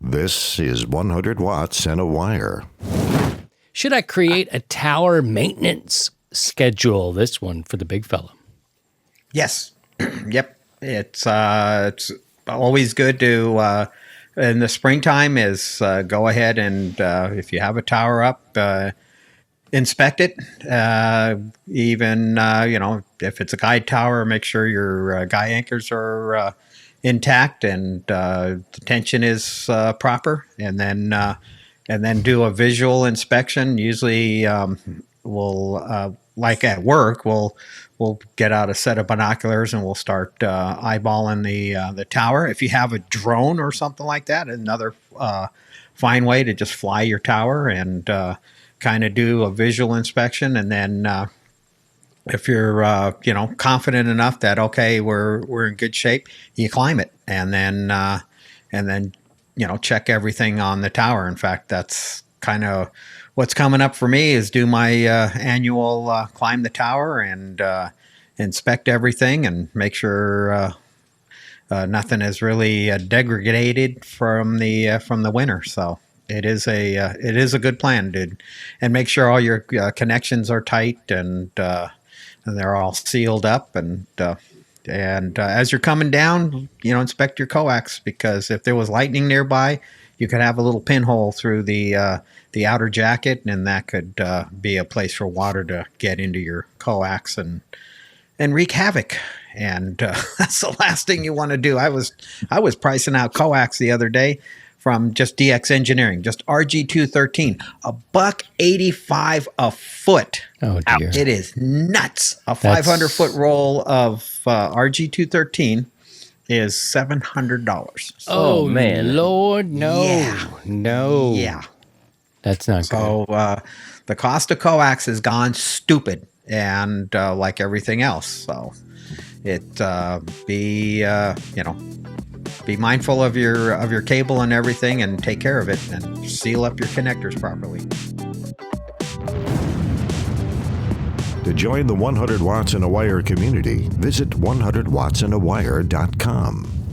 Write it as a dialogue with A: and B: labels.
A: This is 100 Watts and a Wire.
B: Should I create a tower maintenance schedule? This one for the big fella.
C: Yes. Yep. It's always good to in the springtime is go ahead and if you have a tower up, inspect it. Even if it's a guide tower, make sure your guy anchors are intact and the tension is proper, and then do a visual inspection. Usually, we'll like at work, we'll get out a set of binoculars and we'll start eyeballing the tower. If you have a drone or something like that, another fine way to just fly your tower and kind of do a visual inspection. And then if you're confident enough that okay, we're in good shape, you climb it and then check everything on the tower. In fact, that's kind of what's coming up for me is do my annual climb the tower and inspect everything and make sure nothing is really degraded from the winter. So it is a good plan, dude, and make sure all your connections are tight and they're all sealed up. And as you're coming down, inspect your coax, because if there was lightning nearby, you could have a little pinhole through the outer jacket, and that could be a place for water to get into your coax and wreak havoc. And that's the last thing you want to do. I was pricing out coax the other day from just DX Engineering, just RG213, $185 a foot.
B: Oh dear,
C: it is nuts. A 500-foot roll of RG213 is $700.
B: Oh man, Lord, no, no,
C: yeah,
B: that's not good.
C: So the cost of coax has gone stupid, and like everything else. So be mindful of your cable and everything, and take care of it, and seal up your connectors properly.
A: To join the 100 Watts and a Wire community, visit 100wattsandawire.com.